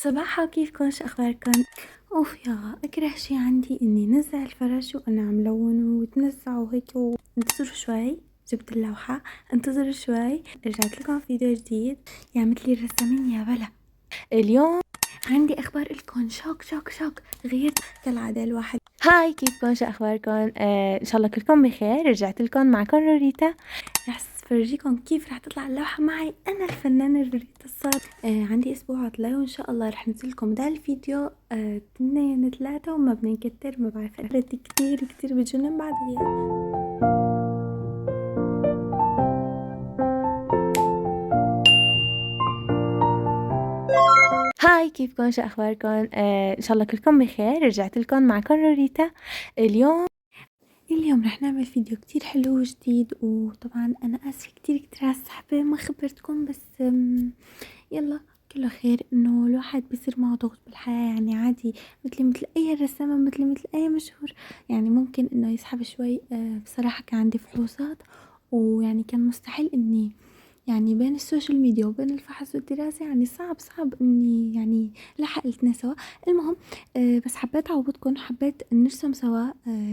صباحا، كيفكن؟ شو اخباركن؟ اوف يا اكره شي عندي اني نزع الفرش وانا ملونه وتنزع وهيك انتظروا شوي. جبت اللوحة، انتظروا شوي، رجعت لكم فيديو جديد. يا مثلي الرسامين يا بلا. اليوم عندي اخبار لكم شوك شوك شوك. غيرت كالعادة الواحد. هاي، كيفكن؟ شو اخباركن؟ ان شاء الله كلكم بخير. رجعت لكم معكم روريتا، رح فرجيكم كيف رح تطلع اللوحة معي أنا الفنانة روريتا الصار. عندي أسبوع عطلة وإن شاء الله رح نزلكم ده الفيديو 2 3 وما بنكتر، ما بعرف قريت كتير كتير بجنن بعد غياب. هاي، كيفكن؟ شو اخباركن؟ ان شاء الله كلكم بخير. رجعت لكم معكم روريتا. اليوم رح نعمل فيديو كتير حلو وجديد، وطبعا انا اسفة كتير كتير على السحبة ما خبرتكم، بس يلا كله خير. انه الواحد بيصير معه ضغط بالحياة، يعني عادي، مثل اي رسامة، مثل اي مشهور. يعني ممكن انه يسحب شوي. بصراحة كان عندي فحوصات، ويعني كان مستحيل اني يعني بين السوشيال ميديا وبين الفحص والدراسة يعني صعب اني يعني لحق الاتنين سوا. المهم، بس حبيت اعوضكم، حبيت نرسم سوا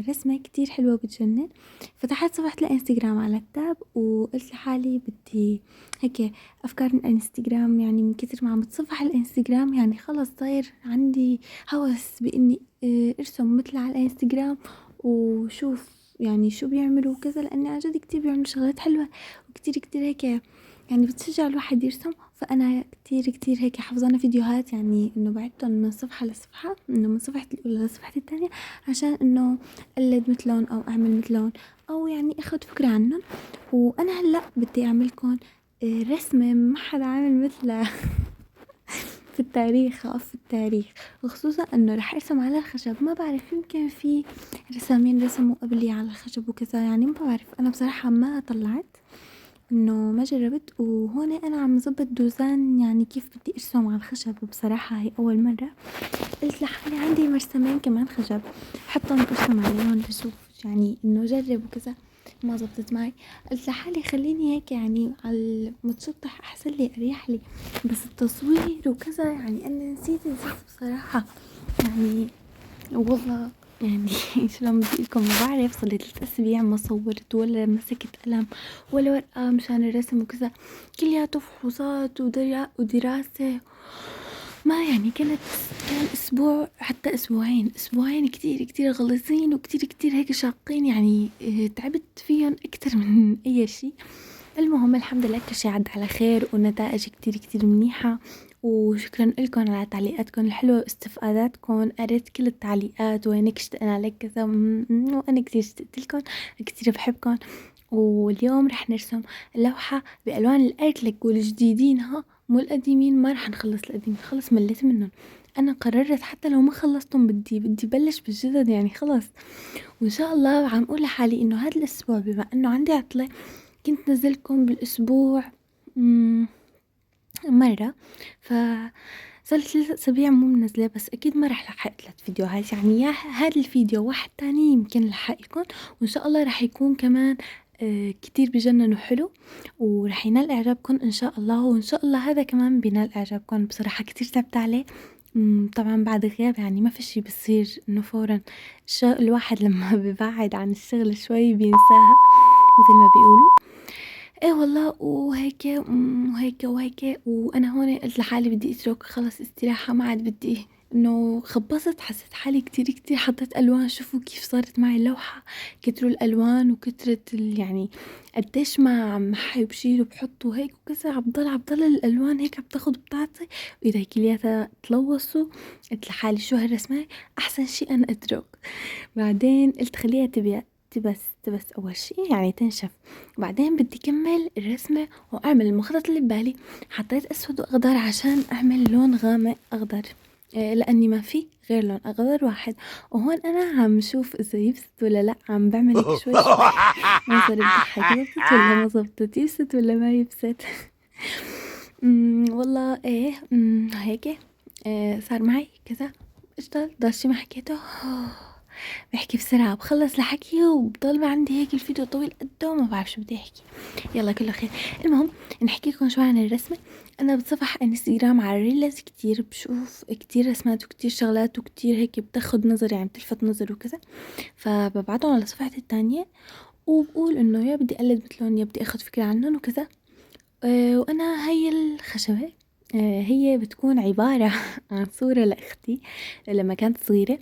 رسمة كتير حلوة بتجنن. فتحت صفحة الانستغرام على التاب وقلت لحالي بدي هيك افكار من الانستغرام. يعني من كتر ما عم بتصفح الانستغرام يعني خلص صاير عندي هوس باني ارسم مثل على الانستغرام وشوف يعني شو بيعملوا وكذا، لاني عن جد كتير بيعملوا شغلات حلوة وكتير كتير هيك يعني بتشجع الواحد يرسم. فانا كتير كتير هيك حافظانا فيديوهات، يعني انه بعدتهم من صفحة لصفحة، انه من صفحة الاولى لصفحة الثانية، عشان انه اقلد مثلهم او اعمل مثلهم، او يعني اخد فكرة عنهم. وانا هلا بدي اعملكم رسمة ما حدا عامل مثلها في التاريخ أو في التاريخ، وخصوصا انه رح ارسم على الخشب. ما بعرف، يمكن في رسامين رسموا قبلي على الخشب وكذا، يعني ما بعرف. انا بصراحة ما طلعت انه ما جربت، وهون انا عم زبط دوزان يعني كيف بدي ارسم على الخشب. بصراحة هي اول مرة. قلت لحالي عندي مرسمين كمان خشب حطهم ارسم عليهم لشوف يعني انه جرب وكذا، ما زبطت معي. قلت لحالي خليني هيك يعني على المتشطح احسن لي، اريح لي. بس التصوير وكذا يعني انا نسيت بصراحة. يعني والله يعني شلون بدي لكم، ما بعرف، صار لي 3 اسابيع ما صورت ولا مسكت قلم ولا ورقة مشان الرسم وكذا. كلياته فحوصات ودراسة. ما يعني كان اسبوع، حتى اسبوعين كتير كتير غليظين وكتير كتير هيك شاقين، يعني تعبت فيهم اكتر من اي شيء. المهم الحمد لله كل شي عدى على خير ونتائج كتير كتير منيحة. وشكرا لكم على تعليقاتكم الحلوة واستفاداتكم. قريت كل التعليقات، وينك اشتقنا لك كذا، وانا كتير اشتقت لكم، كتير بحبكم. واليوم رح نرسم لوحة بألوان الأكريليك والجديدين، ها مو القديمين. ما رح نخلص القديم، خلص مليت منهم. انا قررت حتى لو ما خلصتهم بدي بلش بالجدد يعني خلص. وان شاء الله عم اقول لحالي انه هذا الاسبوع بما انه عندي عطلة كنت نزلكم بالاسبوع مرة. ف صار لي 3 أسابيع مو منزلة، بس أكيد ما رح لحق 3 فيديوهات. يعني يا هذا الفيديو واحد تاني يمكن لحق لكم، وإن شاء الله رح يكون كمان كتير بجنن وحلو، ورح ينال إعجابكم إن شاء الله. وإن شاء الله هذا كمان بينال إعجابكم. بصراحة كتير تعبت عليه. طبعا بعد غياب يعني ما في شي بصير انه فورا. الواحد لما ببعد عن الشغل شوي بينساها مثل ما بيقولوا. ايه والله، وهيك وهيك. وانا هون قلت لحالي بدي اترك خلص استراحة، ما عاد بدي انه خبصت. حسيت حالي كتير كتير حطيت الوان. شوفوا كيف صارت معي اللوحة، كتروا الالوان وكترة يعني قديش ما عم حي بشيل وبحط وهيك وكذا. عبضل الالوان هيك عم تاخد بتعطي، واذا كلياتها تلوثوا. قلت لحالي شو هالرسمة، احسن شي انا اترك. بعدين قلت خليها تبس اول شي يعني تنشف. بعدين بدي كمل الرسمة واعمل المخطط اللي ببالي. حطيت اسود واخضر عشان اعمل لون غامق اخضر، لاني ما في غير لون اخضر واحد. وهون انا عم شوف اذا يبست ولا لا، عم بعمل هيك شوي شوي. منظر بضحك، يبست ولا ما زبطت، يبست ولا ما يبست. والله ايه. هيك صار معي كذا. اشتغل ضل شي ما حكيته. بحكي بسرعة، بخلص الحكي وبضل عندي هيك الفيديو طويل قده وما بعرف شو بدي احكي. يلا كله خير. المهم نحكي لكم شوي عن الرسمة. انا بتصفح انستغرام على الريلز كتير، بشوف كتير رسمات وكتير شغلات وكتير هيك بتاخد نظر، يعني بتلفت نظر وكذا، فببعتهم على صفحتي التانية وبقول انه يا بدي اقلد مثلهم يا بدي اخد فكرة عنهم وكذا. وانا هاي الخشبة هي بتكون عبارة عن صورة لأختي لما كانت صغيرة،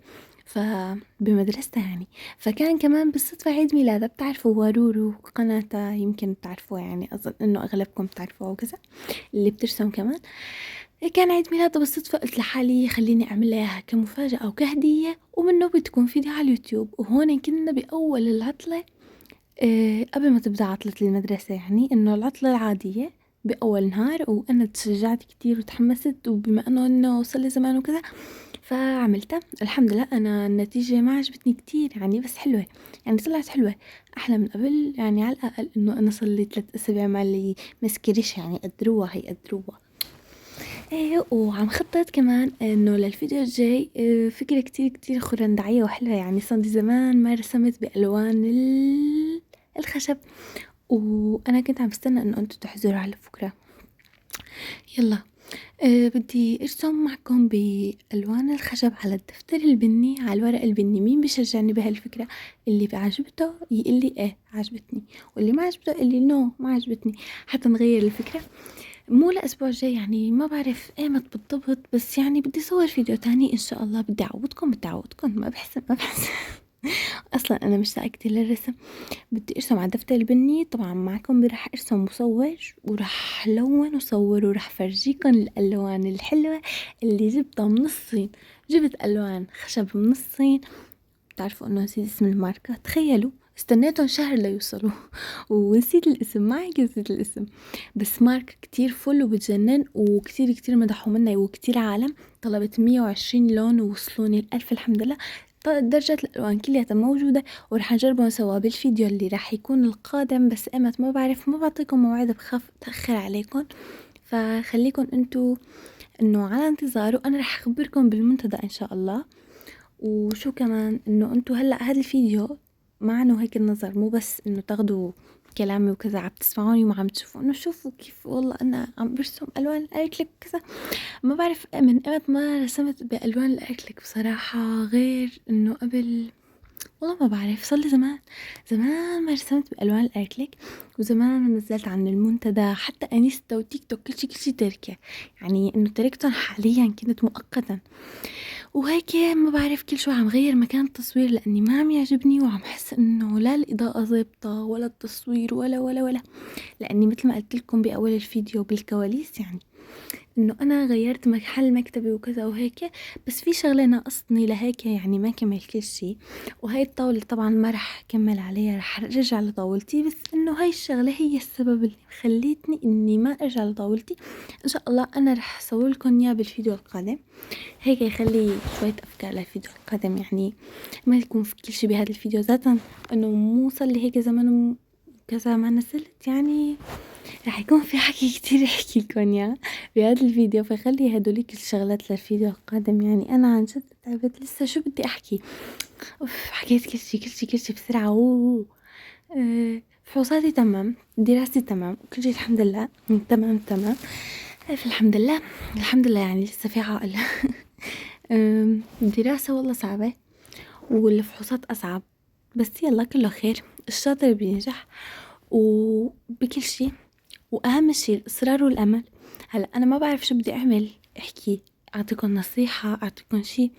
بمدرستها يعني. فكان كمان بالصدفة عيد ميلادها، بتعرفوا ورورو قناتها يمكن بتعرفوها، يعني أظن إنه أغلبكم بتعرفوها وكذا اللي بترسم كمان. كان عيد ميلادها بالصدفة، قلت لحالي خليني أعمل لها إياها كمفاجأة أو كهدية، ومنه بتكون فيديو على اليوتيوب. وهون كنا بأول العطلة قبل ما تبدأ عطلة المدرسة، يعني إنه العطلة العادية بأول نهار، وأنا تشجعت كتير وتحمست، وبما إنه صار لي زمان وكذا فعملتها. الحمد لله أنا النتيجة ما عجبتني كتير يعني، بس حلوة يعني، طلعت حلوة أحلى من قبل يعني. على الأقل إنه أنا صار لي 3 أسابيع مالي مسكريش يعني، قدروها هي قدروها. ايه، وعم خطط كمان انه للفيديو الجاي فكرة كتير كتير خرندعية وحلوة، يعني صار لي زمان ما رسمت بألوان الخشب، وانا كنت عم بستنى انه انتو تحضروا على فكرة. يلا بدي ارسم معكم بألوان الخشب على الدفتر البني، على الورق البني. مين بيشجعني بهالفكرة؟ اللي بعجبته يقول لي ايه عجبتني، واللي ما عجبته يقول لي نو ما عجبتني، حتى نغير الفكرة. مو الأسبوع الجاي يعني، ما بعرف ايمت بالضبط، بس يعني بدي صور فيديو تاني إن شاء الله. بدي أعودكم ما بحس أصلا أنا مشتاقة كتير للرسم. بدي أرسم على الدفتر البني طبعا معكم، رح أرسم مصور ورح لون وصور، ورح فرجيكم الألوان الحلوة اللي جبتها من الصين. جبت ألوان خشب من الصين. بتعرفوا انه نسيت اسم الماركة؟ تخيلوا استنيتهم شهر ليوصلوا ونسيت الاسم، ما هيك نسيت الاسم، بس ماركة كتير فل وبتجنن، وكتير كتير مدحوا منها، وكتير عالم طلبت 120 لون ووصلوني الألف الحمد لله. درجات الألوان كلها موجودة، ورح نجربهم سوا بالفيديو اللي راح يكون القادم، بس امت ما بعرف، ما بعطيكم موعد، بخاف تأخر عليكم، فخليكم انتو انه على انتظار، وانا رح اخبركم بالمنتدى ان شاء الله. وشو كمان انه انتو هلأ هذا الفيديو معنه هيك النظر، مو بس انه تاخدوا كلامي وكذا، عم تسمعوني وما عم تشوفوا انه شوفوا كيف والله انا عم برسم الوان الاكريليك وكذا. ما بعرف من امتى ما رسمت بالوان الاكريليك بصراحة، غير انه قبل والله ما بعرف، صار لي زمان زمان ما رسمت بالوان الاكريليك، وزمان ما نزلت عن المنتدى، حتى انستا وتيك توك كل شي تركه، يعني انه تركتهم حاليا كنت مؤقتا. وهيك ما بعرف كل شوي عم غير مكان التصوير لاني ما عم يعجبني، وعم حس انه لا الاضاءة ضابطة ولا التصوير ولا لاني مثل ما قلت لكم باول الفيديو بالكواليس، يعني انه انا غيرت محل مكتبي وكذا وهيك، بس في شغلة ناقصني لهيك يعني ما كمل كل شي. وهي الطاولة طبعا ما رح كمل عليها، رح ارجع لطاولتي، بس انه هاي الشغلة هي السبب اللي خليتني اني ما ارجع لطاولتي. ان شاء الله انا رح اسوي لكم اياه بالفيديو القادم، هيك يخلي شوية افكار للفيديو القادم، يعني ما يكون في كل شي بهذا الفيديو، ذاتا انه مو صار لي هيك زمان كذا ما نزلت، يعني رح يكون في حكي كتير احكي لكم اياه بهذا الفيديو، فخلي هدوليك الشغلات للفيديو القادم. يعني انا عن جد تعبت لسه، شو بدي احكي؟ اوف، حكيت كل شي بسرعة. فحوصاتي تمام، دراستي تمام، كل شي الحمد لله تمام تمام. الحمد لله الحمد لله، يعني لسه في عائلة. الدراسة والله صعبة، والفحوصات أصعب، بس يلا كله خير، الشاطر بينجح وبكل شي. وأهم شي الإصرار والأمل. هلأ أنا ما بعرف شو بدي أعمل، احكي أعطيكم نصيحة، أعطيكم شي،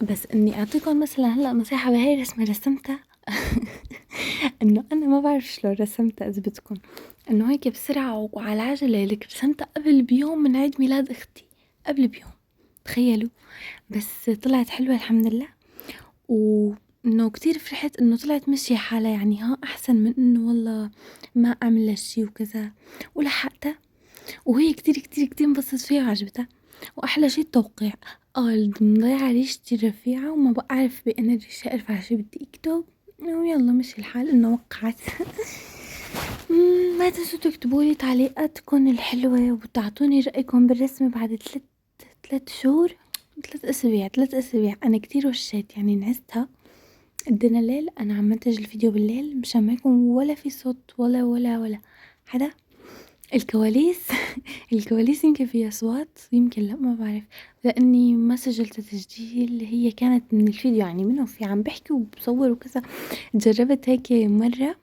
بس إني أعطيكم مثلا هلأ نصيحة بهاي رسمة رسمتها. إنه أنا ما بعرف شلون رسمتها، أثبتكم إنه هيك بسرعة وعلى العجلة، لك رسمتها قبل بيوم من عيد ميلاد أختي، قبل بيوم، تخيلوا. بس طلعت حلوة الحمد لله، وإنه كتير فرحت إنه طلعت ماشية حالها، يعني ها أحسن من إنه والله ما أعمل شي وكذا. ولحقتها، وهي كتير كتير كتير انبسطت فيها وعجبتها. وأحلى شي التوقيع، مضيعة ريشتي رفيعة وما بعرف بأنا الريشة أرفع شي بدي أكتب، ويلا مشي الحال إنه وقعت. ما تنسوا تكتبولي تعليقاتكم الحلوة، وتعطوني رأيكم بالرسمة بعد 3 شهور، 3 أسابيع أنا كتير وشيت يعني نعستها، ادينا الليل، انا عم منتج الفيديو بالليل مشان ما يكون ولا في صوت ولا حدا. الكواليس الكواليس يمكن فيها أصوات، يمكن لأ، ما بعرف، لإني ما سجلت تسجيل، هي كانت من الفيديو يعني منه في عم باحكي وبصور وكذا. جربت هيك مرة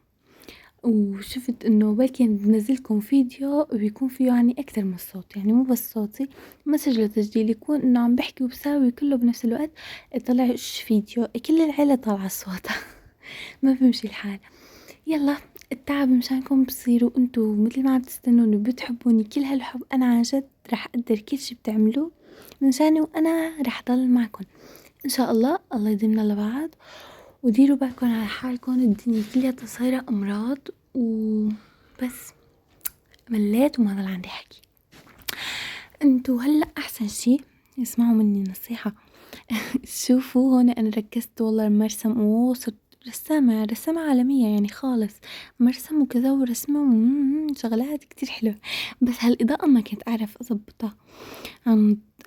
وشفت إنه بلكي بنزلكم فيديو بيكون فيه يعني أكتر من الصوت، يعني مو بس صوتي، ما سجلت تسجيل يكون إنه عم باحكي وبساوي كله بنفس الوقت، طلعش فيديو كل العيلة طالعة صوتها. ما بيمشي الحال. يلا التعب مشانكم بصير، وانتو مثل ما عم تستنوني وبتحبوني كل هالحب، انا عن جد رح اقدر كل شي بتعملوه منشاني، وانا رح ضل معكم ان شاء الله. الله يديمنا لبعض، وديروا بالكم على حالكم، الدنيا كلها صايرة امراض وبس. مليت وما ضل عندي حكي. انتو هلا احسن شي اسمعوا مني نصيحة. شوفوا هون انا ركزت والله المرسم، صرت رسامة عالمية يعني خالص، مرسم وكذا ورسمة شغلات كتير حلوة، بس هالإضاءة ما كنت أعرف أضبطها.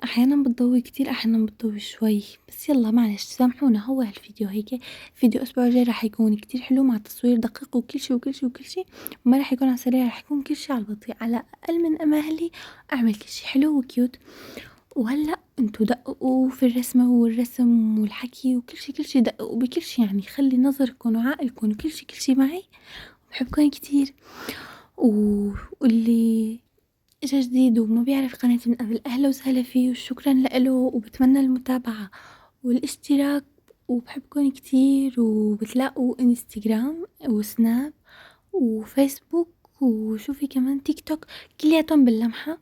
أحيانا بتضوي كتير، أحيانا بتضوي شوي، بس يلا معلش سامحونا. هو هالفيديو هيك فيديو أسبوع جاي رح يكون كتير حلو، مع تصوير دقيق وكل شي وكل شي وكل شي، ما رح يكون على السريع، رح يكون كل شي على البطيء، على أقل من أمهلي أعمل كل شي حلو وكيوت. وهلأ انتو دققوا في الرسمة والرسم والحكي وكل شي، كل شي دققوا بكل شي، يعني خلي نظركن وعقلكن وكل شي كل شي معي، بحبكن كتير. واللي اجا جديد وما بيعرف قناتي من قبل، اهلا وسهلا فيه وشكرا لإله، وبتمنى المتابعة والاشتراك، وبحبكن كتير. وبتلاقوا انستغرام وسناب وفيسبوك وشوفي كمان تيك توك كلياتهم باللمحة.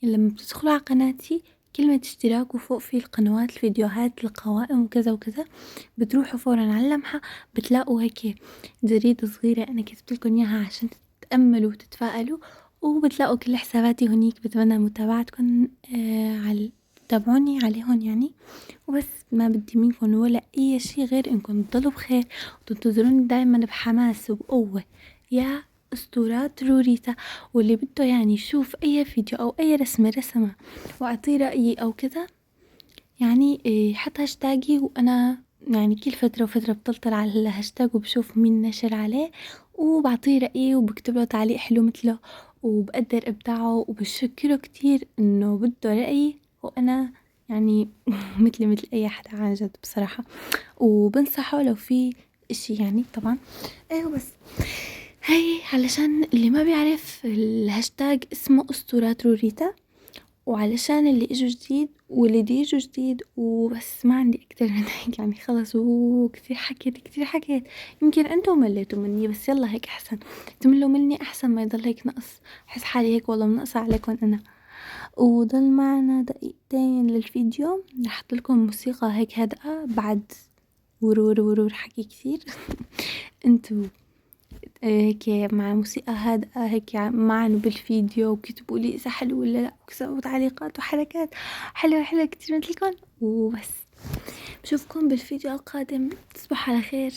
لما بتدخلوا على قناتي كلمة اشتراك وفوق في القنوات الفيديوهات القوائم وكذا وكذا، بتروحوا فورا على اللمحة، بتلاقوا هيك جريدة صغيرة أنا كتبتلكن إياها عشان تتأملوا وتتفائلوا، وبتلاقوا كل حساباتي هنيك. بتمنى متابعتكن على تابعوني عليهن يعني. وبس ما بدي منكم ولا أي شي غير إنكم تضلوا بخير وتنتظروني دايما بحماس وبقوة يا أسطورات روريتا. واللي بده يعني يشوف أي فيديو أو أي رسمة رسمة وأعطيه رأيي أو كذا، يعني حط هاشتاجي، وأنا يعني كل فترة وفترة بطلتل على الهاشتاج وبشوف مين نشر عليه وبعطيه رأيي وبكتب له تعليق حلو مثله، وبقدر إبداعه وبشكره كتير إنه بده رأيي، وأنا يعني مثل أي حدا عن جد بصراحة، وبنصحه لو في إشي يعني طبعا. ايوه بس هاي علشان اللي ما بيعرف الهاشتاج اسمه أسطورات روريتا، وعلشان اللي اجوا جديد واللي دي يجوا جديد، وبس ما عندي اكتر من هيك يعني خلص. كتير حكيت كتير حكيت، يمكن انتم مليتوا مني، بس يلا هيك احسن تملوا مني، احسن ما يضل هيك نقص، احس حالي هيك والله منقصة عليكم انا. وضل معنا دقيقتين للفيديو، رح احط لكم موسيقى هيك هادئة بعد ورور حكي كتير. انتو هيك مع موسيقى هادئة هيك معنا بالفيديو، وكتبوا لي إذا حلو ولا لأ، وكتبوا تعليقات وحركات حلوة كتير مثلكم. وبس بشوفكم بالفيديو القادم، تصبحوا على خير.